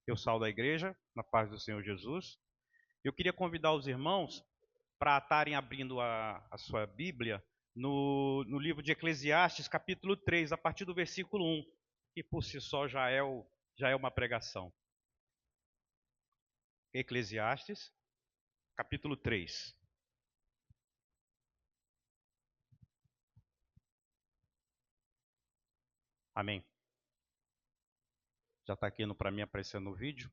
Eu saúdo a igreja, na paz do Senhor Jesus. Eu queria convidar os irmãos para estarem abrindo a sua Bíblia no livro de Eclesiastes, capítulo 3, a partir do versículo 1, que por si só já é uma pregação. Eclesiastes, capítulo 3. Amém. Já está aqui para mim aparecendo no vídeo.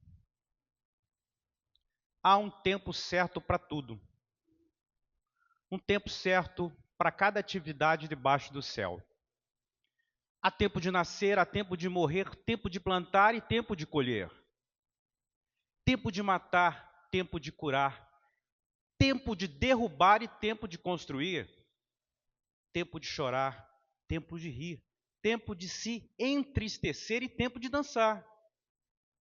Há um tempo certo para tudo. Um tempo certo para cada atividade debaixo do céu. Há tempo de nascer, há tempo de morrer, tempo de plantar e tempo de colher. Tempo de matar, tempo de curar. Tempo de derrubar e tempo de construir. Tempo de chorar, tempo de rir. Tempo de se entristecer e tempo de dançar.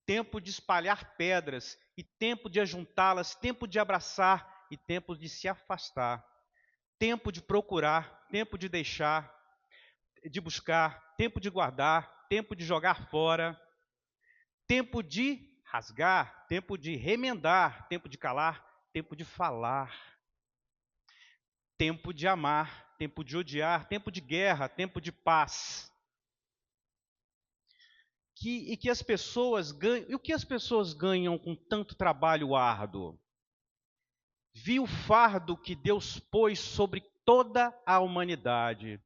Tempo de espalhar pedras e tempo de ajuntá-las. Tempo de abraçar e tempo de se afastar. Tempo de procurar, tempo de deixar, de buscar, tempo de guardar, tempo de jogar fora, tempo de rasgar, tempo de remendar, tempo de calar, tempo de falar, tempo de amar, tempo de odiar, tempo de guerra, tempo de paz. E o que as pessoas ganham com tanto trabalho árduo? Vi o fardo que Deus pôs sobre toda a humanidade.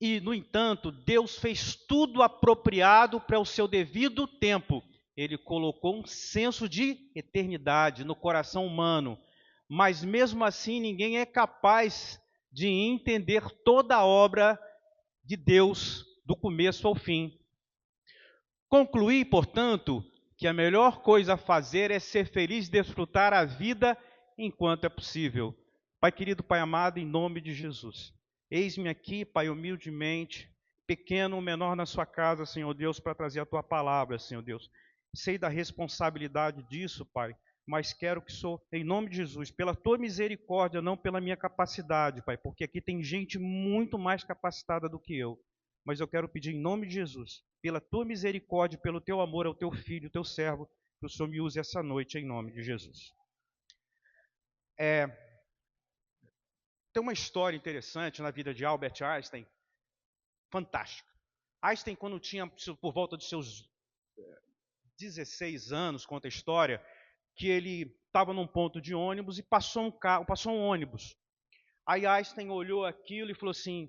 E, no entanto, Deus fez tudo apropriado para o seu devido tempo. Ele colocou um senso de eternidade no coração humano. Mas, mesmo assim, ninguém é capaz de entender toda a obra de Deus, do começo ao fim. Concluí, portanto, que a melhor coisa a fazer é ser feliz e desfrutar a vida enquanto é possível. Pai querido, Pai amado, em nome de Jesus. Eis-me aqui, Pai, humildemente, pequeno ou menor na sua casa, Senhor Deus, para trazer a Tua palavra, Senhor Deus. Sei da responsabilidade disso, Pai, mas quero que em nome de Jesus, pela Tua misericórdia, não pela minha capacidade, Pai, porque aqui tem gente muito mais capacitada do que eu. Mas eu quero pedir em nome de Jesus, pela Tua misericórdia, pelo Teu amor ao Teu Filho, Teu servo, que o Senhor me use essa noite em nome de Jesus. Tem uma história interessante na vida de Albert Einstein, fantástica. Einstein, quando tinha por volta dos seus 16 anos, conta a história, que ele estava num ponto de ônibus e passou um ônibus. Aí Einstein olhou aquilo e falou assim,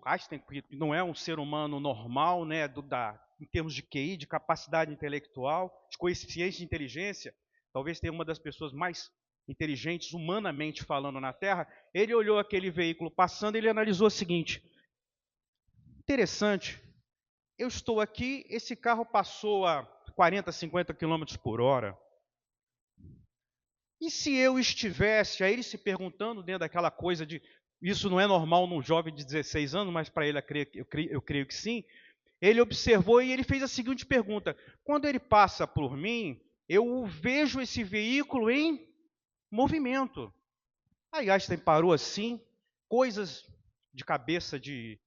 Einstein, que não é um ser humano normal, né, em termos de QI, de capacidade intelectual, de coeficiente de inteligência, talvez tenha uma das pessoas mais inteligentes, humanamente falando, na Terra. Ele olhou aquele veículo passando e ele analisou o seguinte: interessante, eu estou aqui, esse carro passou a 40, 50 km por hora. E se eu estivesse, aí ele se perguntando dentro daquela coisa de, isso não é normal num jovem de 16 anos, mas para ele eu creio que sim, ele observou e ele fez a seguinte pergunta: quando ele passa por mim, eu vejo esse veículo em movimento. Aí Einstein parou assim, coisas de cabeça de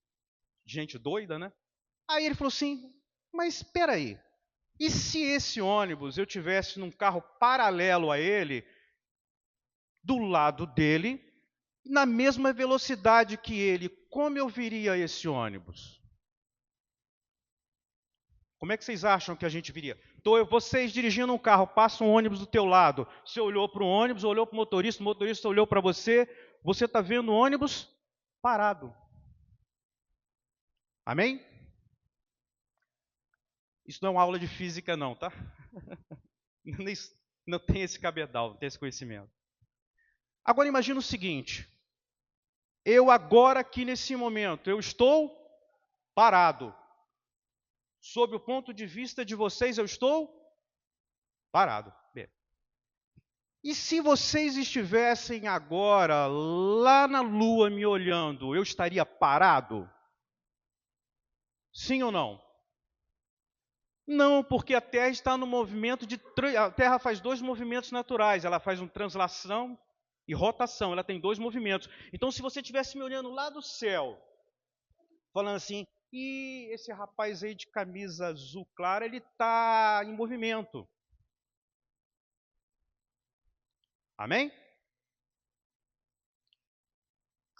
gente doida, né? Aí ele falou assim, mas espera aí, e se esse ônibus eu tivesse num carro paralelo a ele, do lado dele, na mesma velocidade que ele, como eu viria esse ônibus? Como é que vocês acham que a gente viria? Vocês dirigindo um carro, passa um ônibus do teu lado. Você olhou para o ônibus, olhou para o motorista olhou para você. Você está vendo o ônibus parado. Amém? Isso não é uma aula de física não, tá? Não tem esse cabedal, não tem esse conhecimento. Agora imagina o seguinte. Eu agora aqui nesse momento, eu estou parado. Sob o ponto de vista de vocês, eu estou parado. Bem. E se vocês estivessem agora lá na Lua me olhando, eu estaria parado? Sim ou não? Não, porque a Terra está no movimento a Terra faz dois movimentos naturais. Ela faz uma translação e rotação. Ela tem dois movimentos. Então, se você estivesse me olhando lá do céu, falando assim, e esse rapaz aí de camisa azul clara, ele está em movimento. Amém?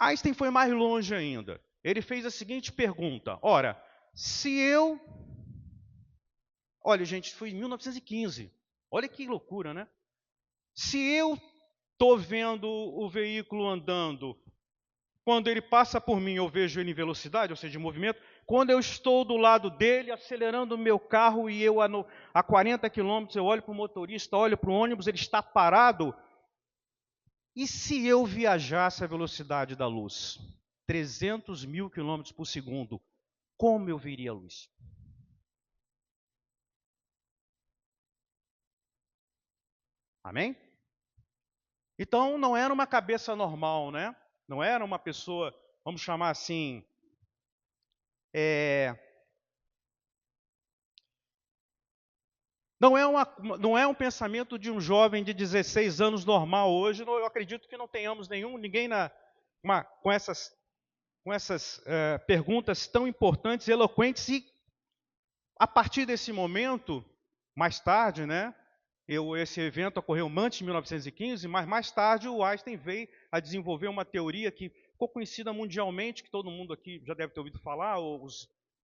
Einstein foi mais longe ainda. Ele fez a seguinte pergunta: ora, se eu... Olha, gente, foi em 1915. Olha que loucura, né? Se eu estou vendo o veículo andando, quando ele passa por mim, eu vejo ele em velocidade, ou seja, em movimento. Quando eu estou do lado dele, acelerando o meu carro e eu a 40 quilômetros, eu olho para o motorista, olho para o ônibus, ele está parado. E se eu viajasse à velocidade da luz, 300 mil quilômetros por segundo, como eu veria a luz? Amém? Então, não era uma cabeça normal, né? Não era uma pessoa, vamos chamar assim, não é um pensamento de um jovem de 16 anos normal hoje. Eu acredito que não tenhamos ninguém com essas perguntas tão importantes, eloquentes. E a partir desse momento, mais tarde, né? Esse evento ocorreu antes de 1915, mas mais tarde o Einstein veio a desenvolver uma teoria que ficou conhecida mundialmente, que todo mundo aqui já deve ter ouvido falar,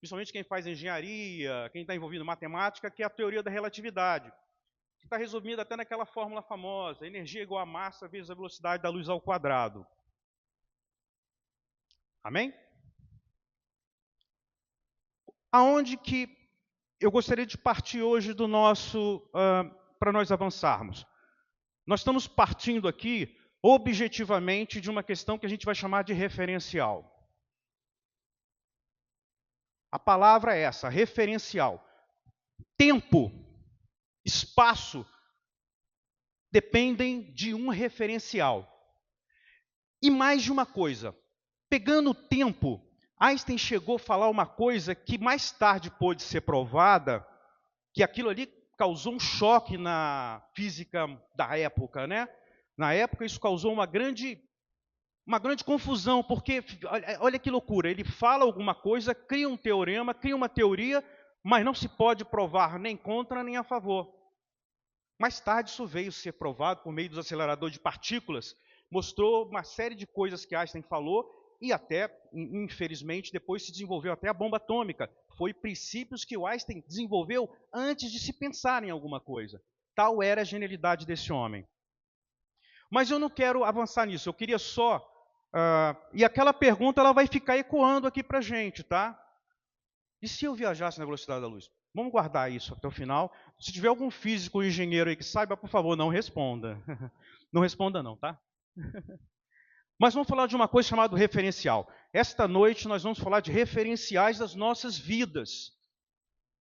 principalmente quem faz engenharia, quem está envolvido em matemática, que é a teoria da relatividade, que está resumida até naquela fórmula famosa: energia igual a massa vezes a velocidade da luz ao quadrado. Amém? Aonde que eu gostaria de partir hoje do para nós avançarmos? Nós estamos partindo aqui, objetivamente, de uma questão que a gente vai chamar de referencial. A palavra é essa, referencial. Tempo, espaço, dependem de um referencial. E mais de uma coisa, pegando o tempo, Einstein chegou a falar uma coisa que mais tarde pôde ser provada, que aquilo ali causou um choque na física da época, né? Na época isso causou uma grande confusão, porque olha que loucura, ele fala alguma coisa, cria um teorema, cria uma teoria, mas não se pode provar nem contra nem a favor. Mais tarde isso veio ser provado por meio dos aceleradores de partículas, mostrou uma série de coisas que Einstein falou, e até, infelizmente, depois se desenvolveu até a bomba atômica. Foi princípios que o Einstein desenvolveu antes de se pensar em alguma coisa. Tal era a genialidade desse homem. Mas eu não quero avançar nisso, eu queria só... e aquela pergunta ela vai ficar ecoando aqui para a gente, tá? E se eu viajasse na velocidade da luz? Vamos guardar isso até o final. Se tiver algum físico ou engenheiro aí que saiba, por favor, não responda. Não responda não, tá? Mas vamos falar de uma coisa chamada referencial. Esta noite nós vamos falar de referenciais das nossas vidas.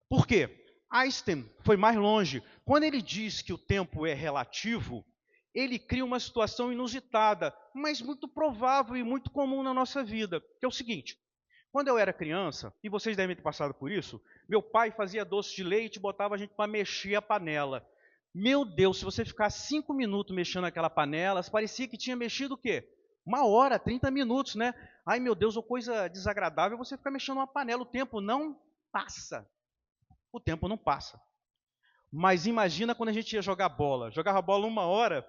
Por quê? Einstein foi mais longe. Quando ele diz que o tempo é relativo, ele cria uma situação inusitada, mas muito provável e muito comum na nossa vida, que é o seguinte: quando eu era criança, e vocês devem ter passado por isso, meu pai fazia doce de leite e botava a gente para mexer a panela. Meu Deus, se você ficar 5 minutos mexendo naquela panela, parecia que tinha mexido o quê? 1 hora, 30 minutos, né? Ai, meu Deus, uma coisa desagradável é você ficar mexendo numa panela. O tempo não passa. O tempo não passa. Mas imagina quando a gente ia jogar bola. Jogava bola 1 hora.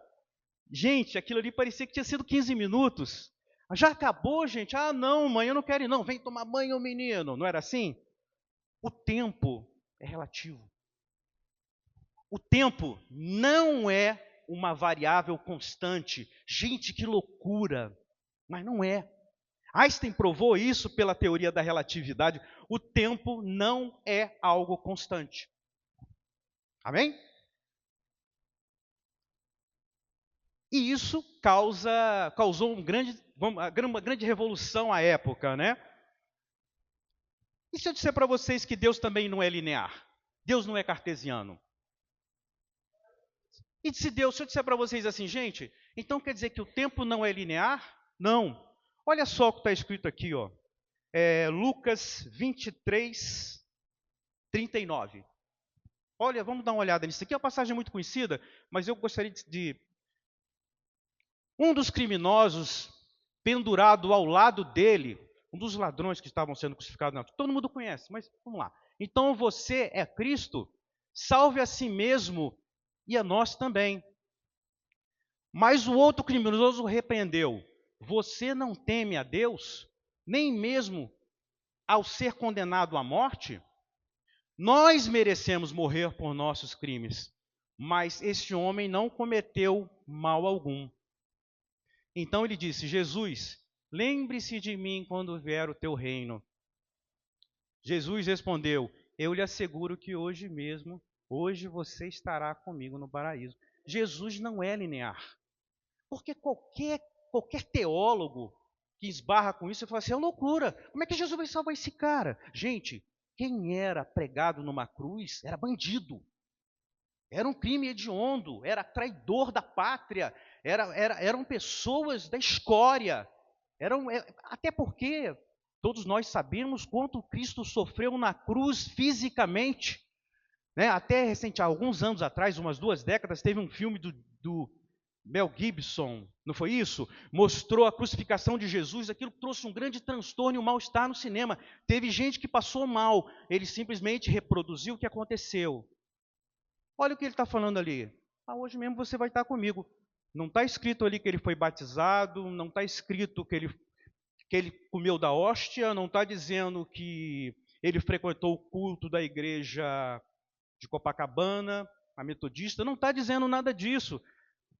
Gente, aquilo ali parecia que tinha sido 15 minutos. Já acabou, gente? Ah, não, mãe, eu não quero ir, não. Vem tomar banho, menino. Não era assim? O tempo é relativo. O tempo não é uma variável constante. Gente, que loucura. Mas não é. Einstein provou isso pela teoria da relatividade. O tempo não é algo constante. Amém? E isso causou uma grande revolução à época, né? E se eu disser para vocês que Deus também não é linear? Deus não é cartesiano? E se eu disser para vocês assim, gente, então quer dizer que o tempo não é linear? Não. Olha só o que está escrito aqui, ó. Lucas 23, 39. Olha, vamos dar uma olhada nisso aqui. É uma passagem muito conhecida, mas eu gostaria de... Um dos criminosos, pendurado ao lado dele, um dos ladrões que estavam sendo crucificados. Não, todo mundo conhece, mas vamos lá. Então você é Cristo, salve a si mesmo e a nós também. Mas o outro criminoso repreendeu: você não teme a Deus, nem mesmo ao ser condenado à morte? Nós merecemos morrer por nossos crimes, mas este homem não cometeu mal algum. Então ele disse: Jesus, lembre-se de mim quando vier o teu reino. Jesus respondeu: eu lhe asseguro que hoje mesmo, hoje você estará comigo no paraíso. Jesus não é linear. Porque qualquer teólogo que esbarra com isso, fala assim, é loucura. Como é que Jesus vai salvar esse cara? Gente, quem era pregado numa cruz era bandido. Era um crime hediondo, era traidor da pátria, eram pessoas da escória. Até porque todos nós sabemos quanto Cristo sofreu na cruz fisicamente. Né? Até recente, há alguns anos atrás, umas 2 décadas, teve um filme do Mel Gibson, não foi isso? Mostrou a crucificação de Jesus, aquilo trouxe um grande transtorno e um mal-estar no cinema. Teve gente que passou mal, ele simplesmente reproduziu o que aconteceu. Olha o que ele está falando ali. Hoje mesmo você vai estar comigo. Não está escrito ali que ele foi batizado, não está escrito que ele comeu da hóstia, não está dizendo que ele frequentou o culto da igreja de Copacabana, a metodista, não está dizendo nada disso.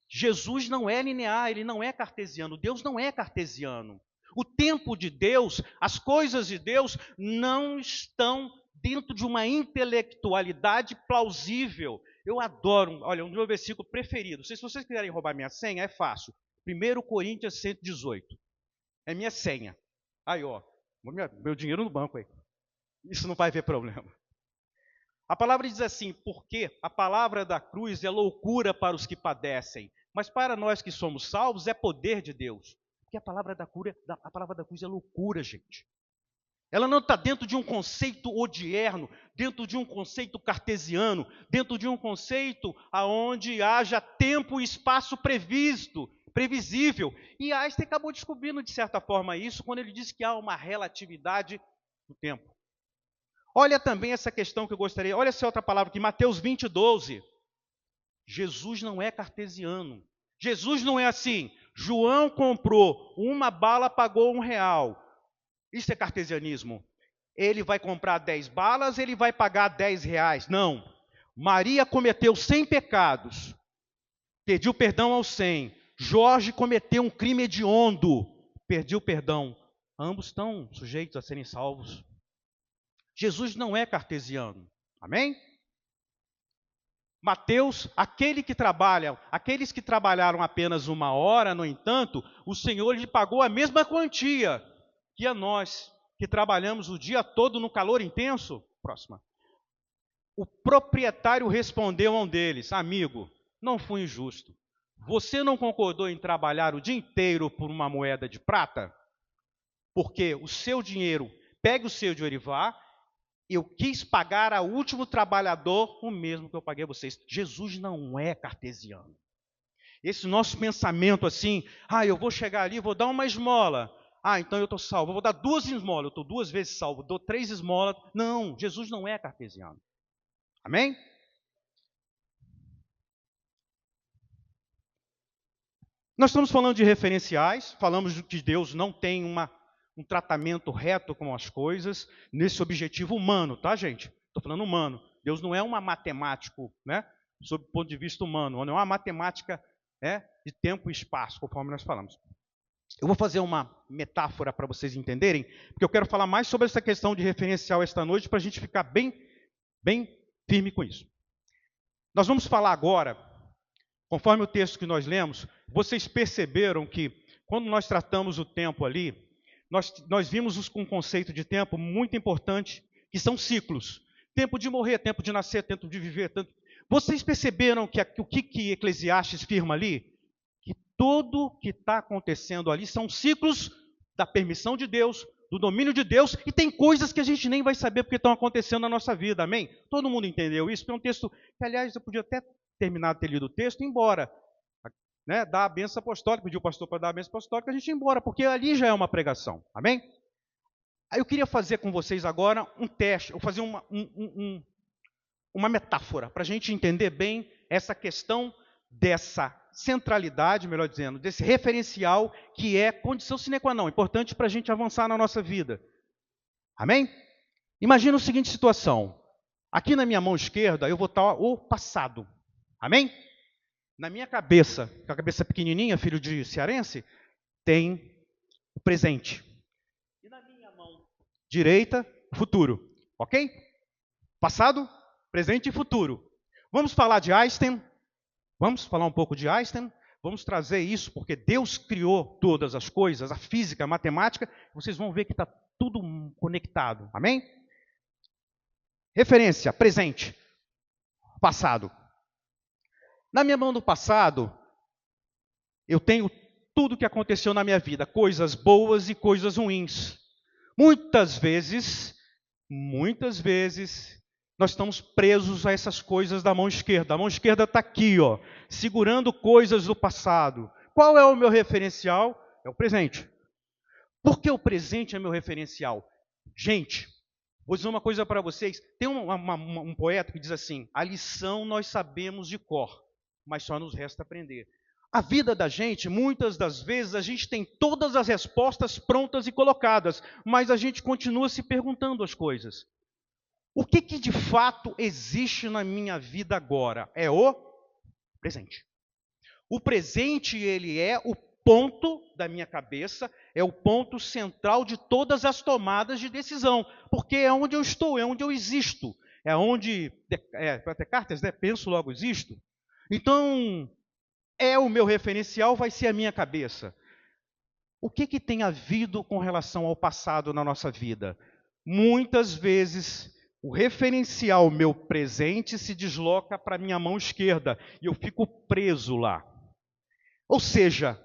Jesus não é linear, ele não é cartesiano, Deus não é cartesiano. O tempo de Deus, as coisas de Deus não estão dentro de uma intelectualidade plausível. Eu adoro, olha, um do meu versículo preferido. Se vocês quiserem roubar minha senha, é fácil. 1 Coríntios 118. É minha senha. Aí, ó, meu dinheiro no banco aí. Isso não vai haver problema. A palavra diz assim, porque a palavra da cruz é loucura para os que padecem, mas para nós que somos salvos é poder de Deus. Porque a palavra da cruz é loucura, gente. Ela não está dentro de um conceito odierno, dentro de um conceito cartesiano, dentro de um conceito aonde haja tempo e espaço previsível. E Einstein acabou descobrindo, de certa forma, isso, quando ele disse que há uma relatividade do tempo. Olha também essa questão que eu gostaria, olha essa outra palavra aqui, Mateus 20, 12. Jesus não é cartesiano. Jesus não é assim, João comprou uma bala, pagou R$1. Isso é cartesianismo. Ele vai comprar 10 balas, ele vai pagar R$10. Não. Maria cometeu 100 pecados, pediu perdão aos 100. Jorge cometeu um crime hediondo, pediu perdão. Ambos estão sujeitos a serem salvos. Jesus não é cartesiano. Amém? Mateus, aqueles que trabalharam apenas 1 hora, no entanto, o Senhor lhe pagou a mesma quantia que a nós, que trabalhamos o dia todo no calor intenso. Próxima. O proprietário respondeu a um deles, amigo, não fui injusto. Você não concordou em trabalhar o dia inteiro por uma moeda de prata? Porque o seu dinheiro, pegue o seu dinheiro e vá. Eu quis pagar ao último trabalhador o mesmo que eu paguei a vocês. Jesus não é cartesiano. Esse nosso pensamento assim, eu vou chegar ali, vou dar uma esmola. Então eu estou salvo. Eu vou dar 2 esmolas, eu estou 2 vezes salvo, dou 3 esmolas. Não, Jesus não é cartesiano. Amém? Nós estamos falando de referenciais, falamos que Deus não tem um tratamento reto com as coisas, nesse objetivo humano, tá, gente? Estou falando humano. Deus não é um matemático, né? Sob o ponto de vista humano, não é uma matemática de tempo e espaço, conforme nós falamos. Eu vou fazer uma metáfora para vocês entenderem, porque eu quero falar mais sobre essa questão de referencial esta noite, para a gente ficar bem firme com isso. Nós vamos falar agora, conforme o texto que nós lemos, vocês perceberam que, quando nós tratamos o tempo ali, nós vimos um conceito de tempo muito importante, que são ciclos. Tempo de morrer, tempo de nascer, tempo de viver. Vocês perceberam o que Eclesiastes firma ali? Que tudo que está acontecendo ali são ciclos da permissão de Deus, do domínio de Deus, e tem coisas que a gente nem vai saber porque estão acontecendo na nossa vida, amém? Todo mundo entendeu isso? É um texto que, aliás, eu podia até terminar de ter lido o texto e ir embora. Dar a bênção apostólica, pedir o pastor para dar a bênção apostólica, a gente ir embora, porque ali já é uma pregação, amém? Aí eu queria fazer com vocês agora um teste, ou fazer uma metáfora, para a gente entender bem essa questão dessa centralidade, melhor dizendo, desse referencial que é condição sine qua non, importante para a gente avançar na nossa vida. Amém? Imagina a seguinte situação. Aqui na minha mão esquerda eu vou estar o passado. Amém? Na minha cabeça, com a cabeça pequenininha, filho de cearense, tem o presente. E na minha mão direita, o futuro. Ok? Passado, presente e futuro. Vamos falar de Einstein? Vamos falar um pouco de Einstein? Vamos trazer isso, porque Deus criou todas as coisas, a física, a matemática, vocês vão ver que está tudo conectado. Amém? Referência, presente, passado. Na minha mão do passado, eu tenho tudo o que aconteceu na minha vida, coisas boas e coisas ruins. Muitas vezes, nós estamos presos a essas coisas da mão esquerda. A mão esquerda está aqui, ó, segurando coisas do passado. Qual é o meu referencial? É o presente. Por que o presente é meu referencial? Gente, vou dizer uma coisa para vocês. Tem um poeta que diz assim: a lição nós sabemos de cor, mas só nos resta aprender. A vida da gente, muitas das vezes, a gente tem todas as respostas prontas e colocadas, mas a gente continua se perguntando as coisas. O que de fato existe na minha vida agora? É o presente. O presente, ele é o ponto da minha cabeça, é o ponto central de todas as tomadas de decisão, porque é onde eu estou, é onde eu existo, é onde, para Descartes, né, penso, logo existo. Então, o meu referencial vai ser a minha cabeça. O que tem havido com relação ao passado na nossa vida? Muitas vezes, o referencial meu presente se desloca para a minha mão esquerda e eu fico preso lá. Ou seja,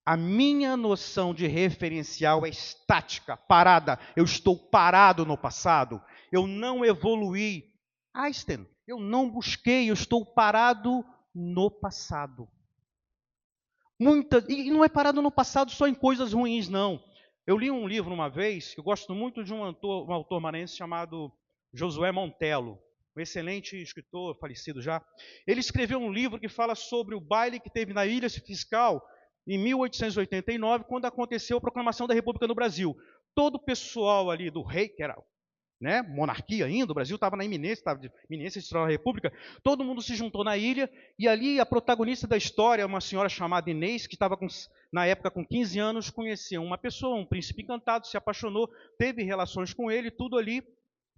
a minha noção de referencial é estática, parada. Eu estou parado no passado. Eu não evoluí. Einstein, eu não busquei, eu estou parado no passado. E não é parado no passado só em coisas ruins, não. Eu li um livro uma vez, que eu gosto muito de um autor maranhense chamado Josué Montello, um excelente escritor, falecido já. Ele escreveu um livro que fala sobre o baile que teve na Ilha Fiscal em 1889, quando aconteceu a proclamação da República no Brasil. Todo o pessoal ali do rei, que era monarquia ainda, o Brasil estava na iminência, de se tornar a República, todo mundo se juntou na ilha, e ali a protagonista da história, uma senhora chamada Inês, que estava na época com 15 anos, conheceu uma pessoa, um príncipe encantado, se apaixonou, teve relações com ele, tudo ali,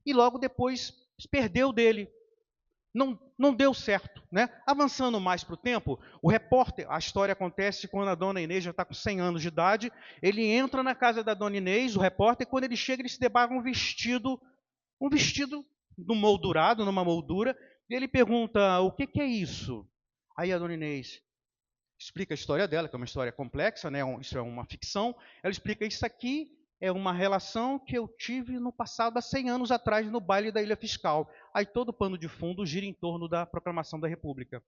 e logo depois se perdeu dele. Não deu certo. Avançando mais para o tempo, o repórter, a história acontece quando a dona Inês já está com 100 anos de idade, ele entra na casa da dona Inês, o repórter, e quando ele chega, ele se depara com um vestido moldurado, numa moldura, e ele pergunta: o que é isso? Aí a dona Inês explica a história dela, que é uma história complexa, isso é uma ficção. Ela explica: isso aqui é uma relação que eu tive no passado, há 100 anos atrás, no baile da Ilha Fiscal. Aí todo o pano de fundo gira em torno da proclamação da República.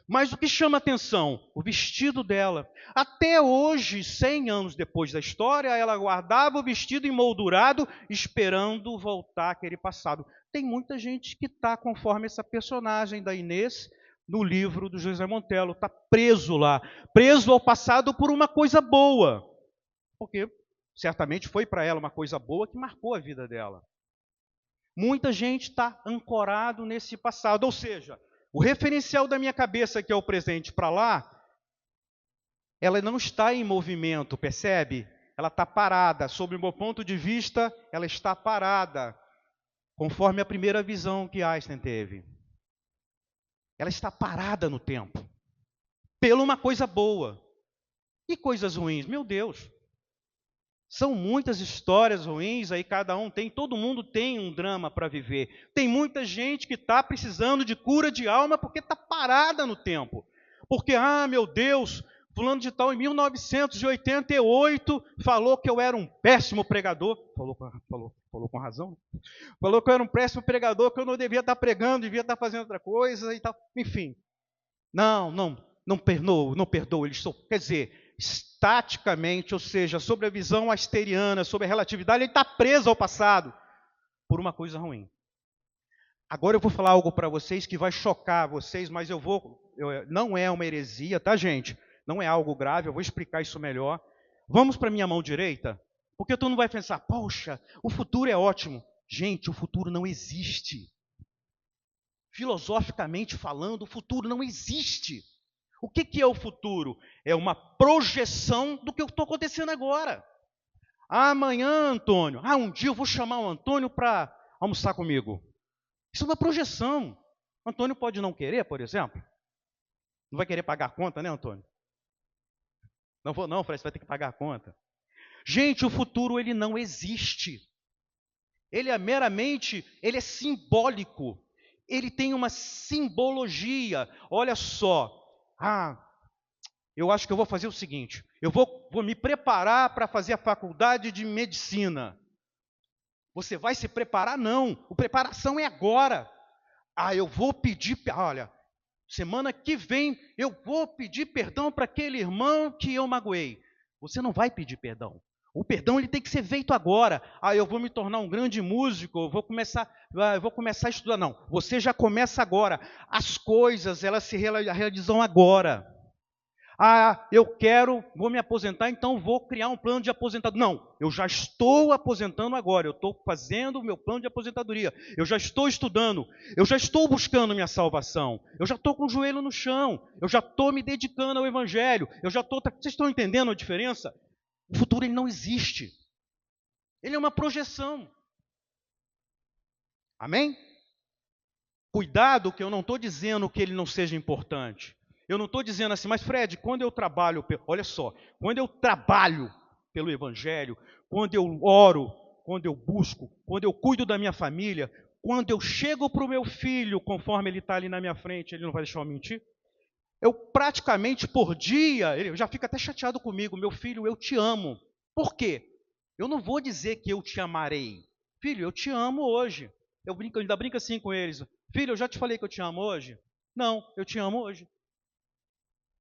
Mas o que chama atenção? O vestido dela. Até hoje, 100 anos depois da história, ela guardava o vestido emoldurado, esperando voltar aquele passado. Tem muita gente que está conforme essa personagem da Inês, no livro do José Montello, está preso lá, preso ao passado por uma coisa boa. Porque certamente foi para ela uma coisa boa que marcou a vida dela. Muita gente está ancorado nesse passado, ou seja, o referencial da minha cabeça, que é o presente, para lá, ela não está em movimento, percebe? Ela está parada. Sob o meu ponto de vista, ela está parada, conforme a primeira visão que Einstein teve. Ela está parada no tempo, pela uma coisa boa. E coisas ruins? Meu Deus! São muitas histórias ruins, aí todo mundo tem um drama para viver. Tem muita gente que está precisando de cura de alma porque está parada no tempo. Porque, meu Deus, fulano de tal em 1988 falou que eu era um péssimo pregador. Falou com razão. Falou que eu era um péssimo pregador, que eu não devia estar pregando, devia estar fazendo outra coisa e tal. Enfim, não perdoa. Quer dizer, estaticamente, ou seja, sobre a visão asteriana, sobre a relatividade, ele está preso ao passado por uma coisa ruim. Agora eu vou falar algo para vocês que vai chocar vocês, mas não é uma heresia, tá, gente? Não é algo grave, eu vou explicar isso melhor. Vamos para a minha mão direita, porque tu não vai pensar, poxa, o futuro é ótimo. Gente, o futuro não existe. Filosoficamente falando, o futuro não existe. O que é o futuro? É uma projeção do que está acontecendo agora. Amanhã, Antônio, um dia eu vou chamar o Antônio para almoçar comigo. Isso é uma projeção. Antônio pode não querer, por exemplo. Não vai querer pagar a conta, né, Antônio? Não vou não, Fred, você vai ter que pagar a conta. Gente, o futuro ele não existe. Ele é simbólico. Ele tem uma simbologia. Olha só. Eu acho que eu vou fazer o seguinte. Eu vou me preparar para fazer a faculdade de medicina. Você vai se preparar? Não. A preparação é agora. Eu vou pedir, olha, semana que vem eu vou pedir perdão para aquele irmão que eu magoei. Você não vai pedir perdão. O perdão ele tem que ser feito agora. Eu vou me tornar um grande músico, eu vou começar a estudar. Não, você já começa agora. As coisas, elas se realizam agora. Vou me aposentar, então vou criar um plano de aposentadoria. Não, eu já estou aposentando agora, eu estou fazendo o meu plano de aposentadoria, eu já estou estudando, eu já estou buscando minha salvação, eu já estou com o joelho no chão, eu já estou me dedicando ao Evangelho, Vocês estão entendendo a diferença? O futuro ele não existe, ele é uma projeção. Amém? Cuidado que eu não estou dizendo que ele não seja importante. Eu não estou dizendo assim, mas Fred, quando eu trabalho, olha só, quando eu trabalho pelo Evangelho, quando eu oro, quando eu busco, quando eu cuido da minha família, quando eu chego para o meu filho, conforme ele está ali na minha frente, ele não vai deixar eu mentir, eu praticamente por dia, ele já fica até chateado comigo, meu filho, eu te amo. Por quê? Eu não vou dizer que eu te amarei. Filho, eu te amo hoje. Eu ainda brinco assim com eles. Filho, eu já te falei que eu te amo hoje? Não, eu te amo hoje.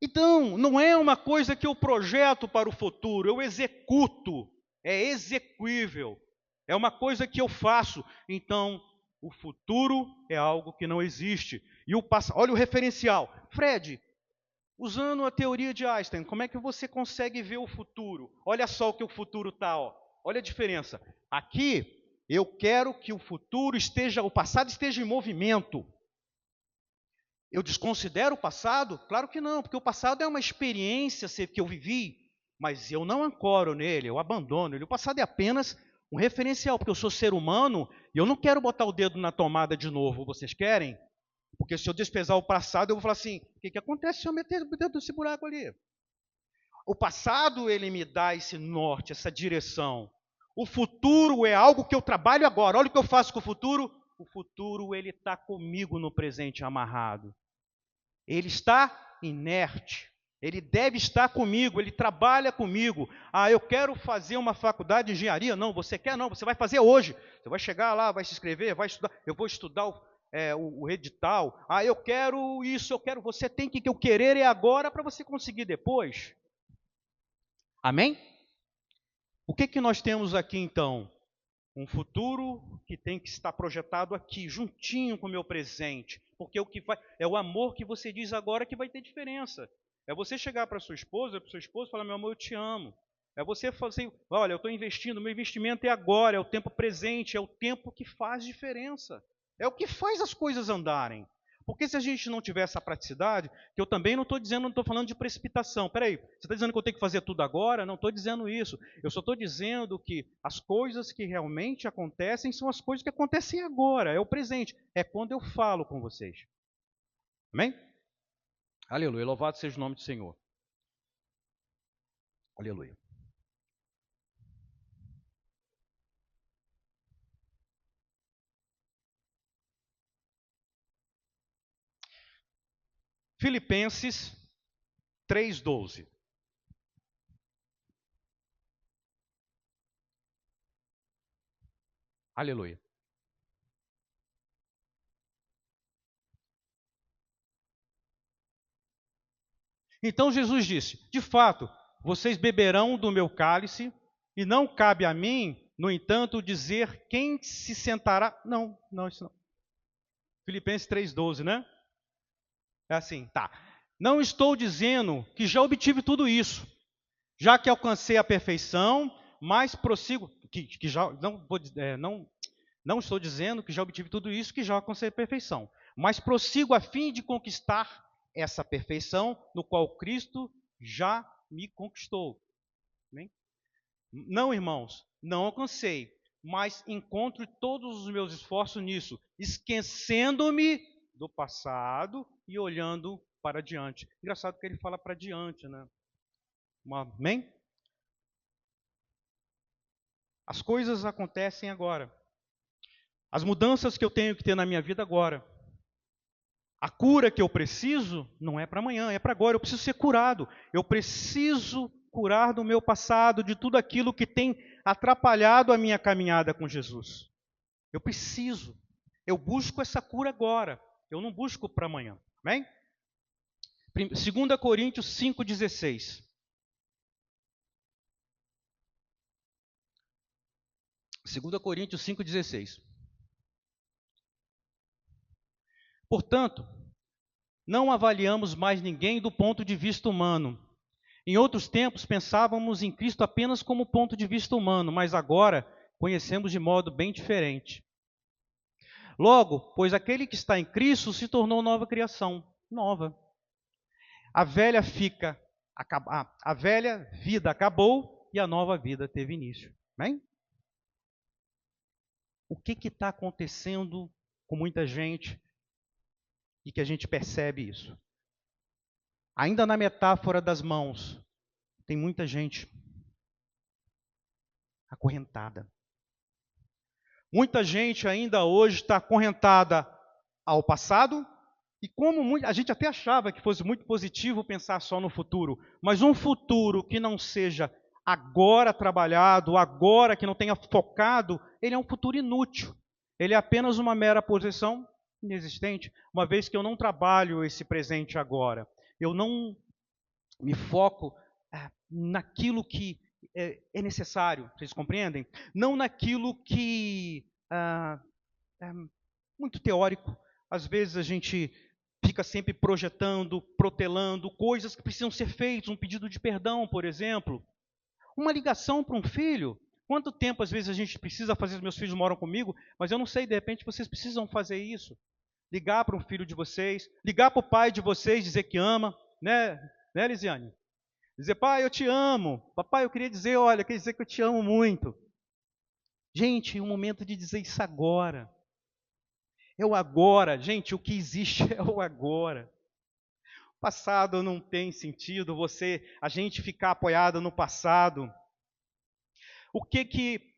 Então, não é uma coisa que eu projeto para o futuro, eu executo, é execuível, é uma coisa que eu faço. Então, o futuro é algo que não existe. E olha o referencial. Fred, usando a teoria de Einstein, como é que você consegue ver o futuro? Olha só o que o futuro está, olha a diferença. Aqui, eu quero que o passado esteja em movimento. Eu desconsidero o passado? Claro que não, porque o passado é uma experiência que eu vivi, mas eu não ancoro nele, eu abandono ele. O passado é apenas um referencial, porque eu sou ser humano e eu não quero botar o dedo na tomada de novo. Vocês querem? Porque se eu despesar o passado, eu vou falar assim, o que acontece se eu meter o dedo nesse buraco ali? O passado, ele me dá esse norte, essa direção. O futuro é algo que eu trabalho agora. Olha o que eu faço com o futuro. O futuro, ele está comigo no presente amarrado. Ele está inerte. Ele deve estar comigo, ele trabalha comigo. Eu quero fazer uma faculdade de engenharia. Não, você quer não, você vai fazer hoje. Você vai chegar lá, vai se inscrever, vai estudar. Eu vou estudar o edital. Eu quero isso, eu quero. Você tem que o querer é agora para você conseguir depois. Amém? O que nós temos aqui então? Um futuro que tem que estar projetado aqui, juntinho com o meu presente. Porque é o amor que você diz agora que vai ter diferença. É você chegar para sua esposa e falar, meu amor, eu te amo. É você fazer, olha, eu estou investindo, meu investimento é agora, é o tempo presente, é o tempo que faz diferença. É o que faz as coisas andarem. Porque se a gente não tiver essa praticidade, que eu também não estou falando de precipitação. Peraí, você está dizendo que eu tenho que fazer tudo agora? Não estou dizendo isso. Eu só estou dizendo que as coisas que realmente acontecem são as coisas que acontecem agora, é o presente. É quando eu falo com vocês. Amém? Aleluia, louvado seja o nome do Senhor. Aleluia. Filipenses 3:12. Aleluia. Então Jesus disse, de fato, vocês beberão do meu cálice, e não cabe a mim, no entanto, dizer quem se sentará. Não, isso não. Filipenses 3,12, né? É assim, tá. Não estou dizendo que já obtive tudo isso, já que alcancei a perfeição, mas prossigo, não estou dizendo que já obtive tudo isso, que já alcancei a perfeição, mas prossigo a fim de conquistar essa perfeição, no qual Cristo já me conquistou. Amém? Não, irmãos, não alcancei, mas encontro todos os meus esforços nisso, esquecendo-me do passado e olhando para diante. Engraçado que ele fala para diante, né? Amém? As coisas acontecem agora. As mudanças que eu tenho que ter na minha vida agora. A cura que eu preciso não é para amanhã, é para agora. Eu preciso ser curado. Eu preciso curar do meu passado, de tudo aquilo que tem atrapalhado a minha caminhada com Jesus. Eu preciso. Eu busco essa cura agora. Eu não busco para amanhã. Amém? 2 Coríntios 5,16. 2 Coríntios 5,16. Portanto, não avaliamos mais ninguém do ponto de vista humano. Em outros tempos, pensávamos em Cristo apenas como ponto de vista humano, mas agora conhecemos de modo bem diferente. Logo, pois aquele que está em Cristo se tornou nova criação, nova. A velha vida acabou e a nova vida teve início. Amém? O que está acontecendo com muita gente e que a gente percebe isso? Ainda na metáfora das mãos, tem muita gente acorrentada. Muita gente ainda hoje está acorrentada ao passado, e como a gente até achava que fosse muito positivo pensar só no futuro, mas um futuro que não seja agora trabalhado, agora que não tenha focado, ele é um futuro inútil. Ele é apenas uma mera posição inexistente, uma vez que eu não trabalho esse presente agora. Eu não me foco naquilo que é necessário, vocês compreendem? Não naquilo que é muito teórico. Às vezes a gente fica sempre projetando, protelando coisas que precisam ser feitas, um pedido de perdão, por exemplo. Uma ligação para um filho. Quanto tempo às vezes a gente precisa fazer, meus filhos moram comigo, mas eu não sei, de repente vocês precisam fazer isso. Ligar para um filho de vocês, ligar para o pai de vocês, dizer que ama, né Lisiane? Dizer, pai, eu te amo. Papai, eu queria dizer, olha, queria dizer que eu te amo muito. Gente, é o momento de dizer isso agora. É o agora. Gente, o que existe é o agora. O passado não tem sentido a gente ficar apoiado no passado. O que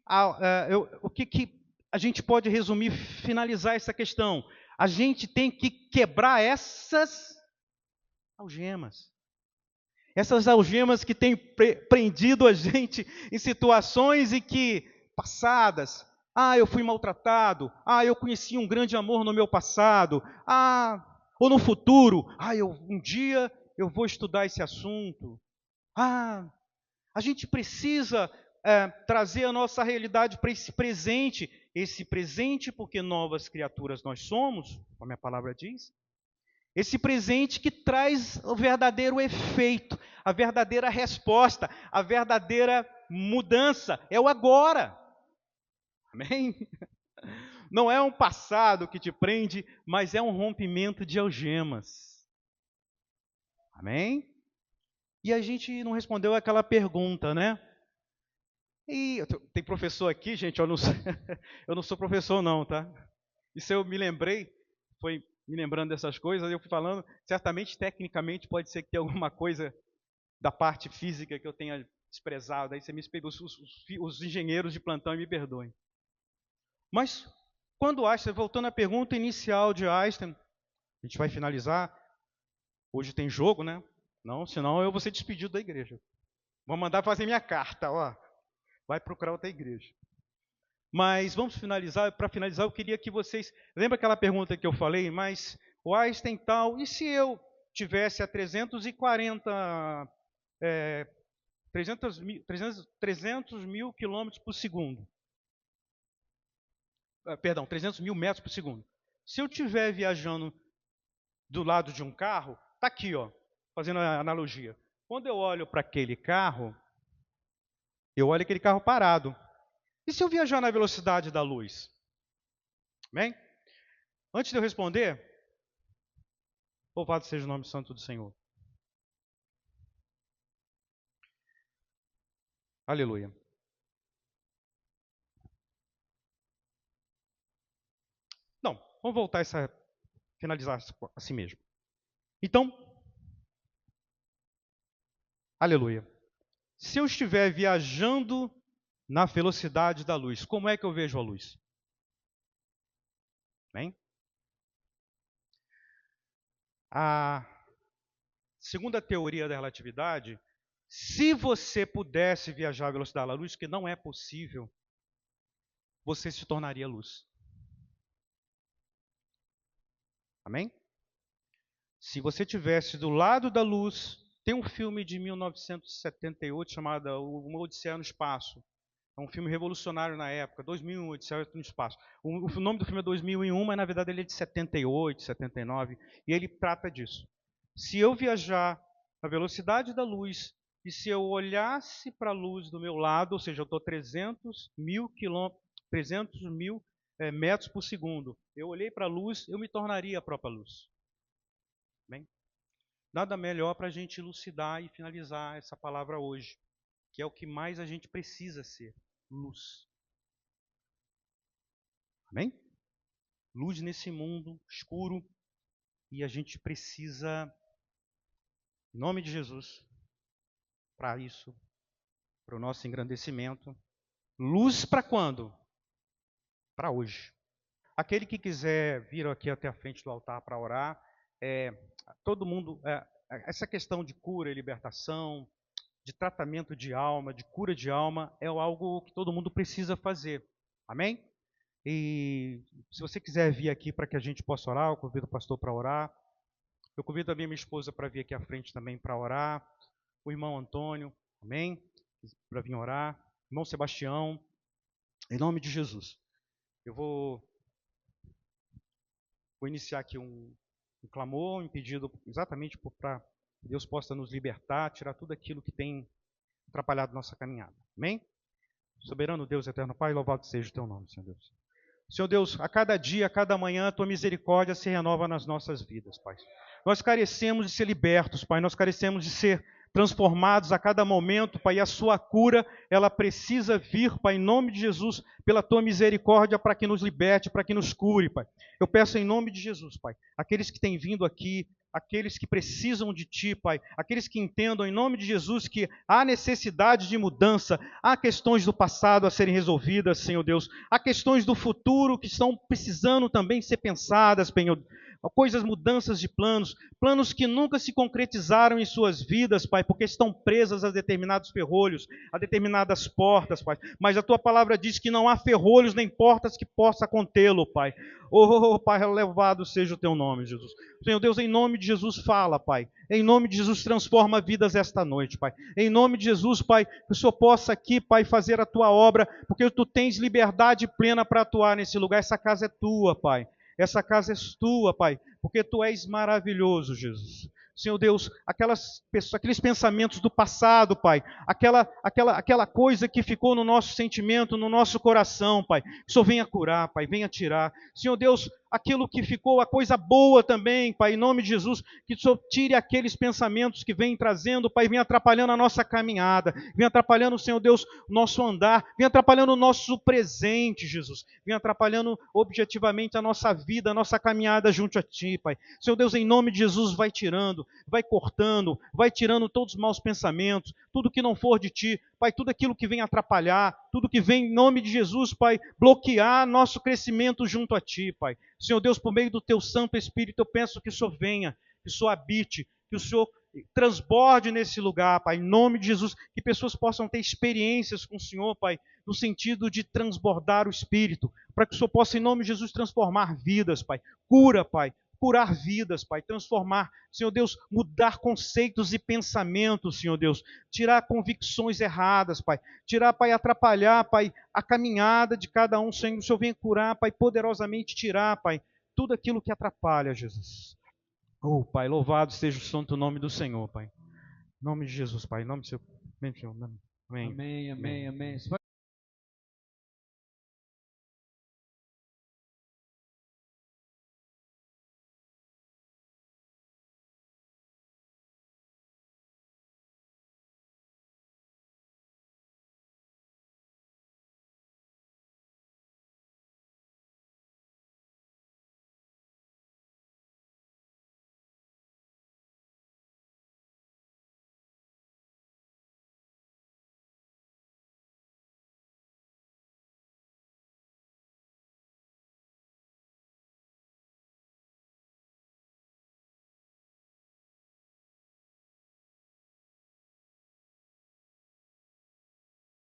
a gente pode resumir, finalizar essa questão? A gente tem que quebrar essas algemas. Essas algemas que têm prendido a gente em situações e que, passadas, eu fui maltratado, eu conheci um grande amor no meu passado, ou no futuro, um dia eu vou estudar esse assunto. A gente precisa trazer a nossa realidade para esse presente porque novas criaturas nós somos, como a palavra diz. Esse presente que traz o verdadeiro efeito, a verdadeira resposta, a verdadeira mudança. É o agora. Amém? Não é um passado que te prende, mas é um rompimento de algemas. Amém? E a gente não respondeu aquela pergunta, né? E tem professor aqui, gente, eu não sou professor não, tá? Isso eu me lembrei, foi me lembrando dessas coisas, eu fui falando, certamente, tecnicamente, pode ser que tenha alguma coisa da parte física que eu tenha desprezado, aí você me pegou, os engenheiros de plantão me perdoem. Mas, quando Einstein, voltando à pergunta inicial de Einstein, a gente vai finalizar, hoje tem jogo, né? Não, senão eu vou ser despedido da igreja. Vou mandar fazer minha carta, vai procurar outra igreja. Mas vamos finalizar. Para finalizar, eu queria que vocês... Lembra aquela pergunta que eu falei? Mas o Einstein tal... E se eu tivesse a 340 300 mil quilômetros por segundo. Perdão, 300 mil metros por segundo. Se eu estiver viajando do lado de um carro, está aqui, ó, fazendo a analogia. Quando eu olho para aquele carro, eu olho aquele carro parado. E se eu viajar na velocidade da luz? Bem, antes de eu responder, louvado seja o nome santo do Senhor. Aleluia. Não, vamos voltar finalizar assim mesmo. Então, aleluia. Se eu estiver viajando na velocidade da luz, como é que eu vejo a luz? Bem? A segunda teoria da relatividade, se você pudesse viajar à velocidade da luz, que não é possível, você se tornaria luz. Amém? Se você estivesse do lado da luz, tem um filme de 1978 chamado Uma Odisseia no Espaço. É um filme revolucionário na época, 2001, Odisseia no Espaço. O nome do filme é 2001, mas na verdade ele é de 78, 79, e ele trata disso. Se eu viajar na velocidade da luz, e se eu olhasse para a luz do meu lado, ou seja, eu estou 300 mil metros por segundo, eu olhei para a luz, eu me tornaria a própria luz. Bem? Nada melhor para a gente elucidar e finalizar essa palavra hoje, que é o que mais a gente precisa ser, luz. Amém? Luz nesse mundo escuro, e a gente precisa, em nome de Jesus, para isso, para o nosso engrandecimento. Luz para quando? Para hoje. Aquele que quiser vir aqui até a frente do altar para orar, todo mundo, essa questão de cura e libertação, de tratamento de alma, de cura de alma, é algo que todo mundo precisa fazer. Amém? E se você quiser vir aqui para que a gente possa orar, eu convido o pastor para orar. Eu convido a minha esposa para vir aqui à frente também para orar. O irmão Antônio, amém? Para vir orar. Irmão Sebastião, em nome de Jesus. Eu vou iniciar aqui um clamor, um pedido exatamente para que Deus possa nos libertar, tirar tudo aquilo que tem atrapalhado nossa caminhada. Amém? Soberano Deus, eterno Pai, louvado seja o teu nome, Senhor Deus. Senhor Deus, a cada dia, a cada manhã, a tua misericórdia se renova nas nossas vidas, Pai. Nós carecemos de ser libertos, Pai. Nós carecemos de ser transformados a cada momento, Pai. E a sua cura, ela precisa vir, Pai, em nome de Jesus, pela tua misericórdia, para que nos liberte, para que nos cure, Pai. Eu peço em nome de Jesus, Pai, aqueles que têm vindo aqui, aqueles que precisam de Ti, Pai, aqueles que entendam em nome de Jesus que há necessidade de mudança, há questões do passado a serem resolvidas, Senhor Deus, há questões do futuro que estão precisando também ser pensadas, Senhor, coisas, mudanças de planos, planos que nunca se concretizaram em suas vidas, Pai, porque estão presas a determinados ferrolhos, a determinadas portas, Pai, mas a Tua palavra diz que não há ferrolhos nem portas que possa contê-lo, Pai. Oh, Pai, louvado seja o Teu nome, Jesus. Senhor Deus, em nome de Jesus, fala, Pai. Em nome de Jesus, transforma vidas esta noite, Pai. Em nome de Jesus, Pai, que o Senhor possa aqui, Pai, fazer a Tua obra, porque Tu tens liberdade plena para atuar nesse lugar. Essa casa é Tua, Pai. Essa casa é Tua, Pai, porque Tu és maravilhoso, Jesus. Senhor Deus, aqueles pensamentos do passado, Pai, aquela coisa que ficou no nosso sentimento, no nosso coração, Pai, que o Senhor venha curar, Pai, venha tirar. Senhor Deus, aquilo que ficou, a coisa boa também, Pai, em nome de Jesus, que o Senhor tire aqueles pensamentos que vem trazendo, Pai, vem atrapalhando a nossa caminhada, vem atrapalhando, Senhor Deus, o nosso andar, vem atrapalhando o nosso presente, Jesus, vem atrapalhando objetivamente a nossa vida, a nossa caminhada junto a Ti, Pai. Senhor Deus, em nome de Jesus, vai tirando, vai cortando, vai tirando todos os maus pensamentos, tudo que não for de Ti, Pai, tudo aquilo que vem atrapalhar, tudo que vem em nome de Jesus, Pai, bloquear nosso crescimento junto a Ti, Pai. Senhor Deus, por meio do Teu Santo Espírito, eu peço que o Senhor venha, que o Senhor habite, que o Senhor transborde nesse lugar, Pai, em nome de Jesus, que pessoas possam ter experiências com o Senhor, Pai, no sentido de transbordar o Espírito, para que o Senhor possa, em nome de Jesus, transformar vidas, Pai. Cura, Pai. curar vidas, Pai, transformar, Senhor Deus, mudar conceitos e pensamentos, Senhor Deus, tirar convicções erradas, Pai, tirar, Pai, atrapalhar, Pai, a caminhada de cada um, Senhor, o Senhor venha curar, Pai, poderosamente tirar, Pai, tudo aquilo que atrapalha, Jesus. Oh, Pai, louvado seja o santo nome do Senhor, Pai. Em nome de Jesus, Pai, em nome do Senhor. Amém. Amém, amém, amém.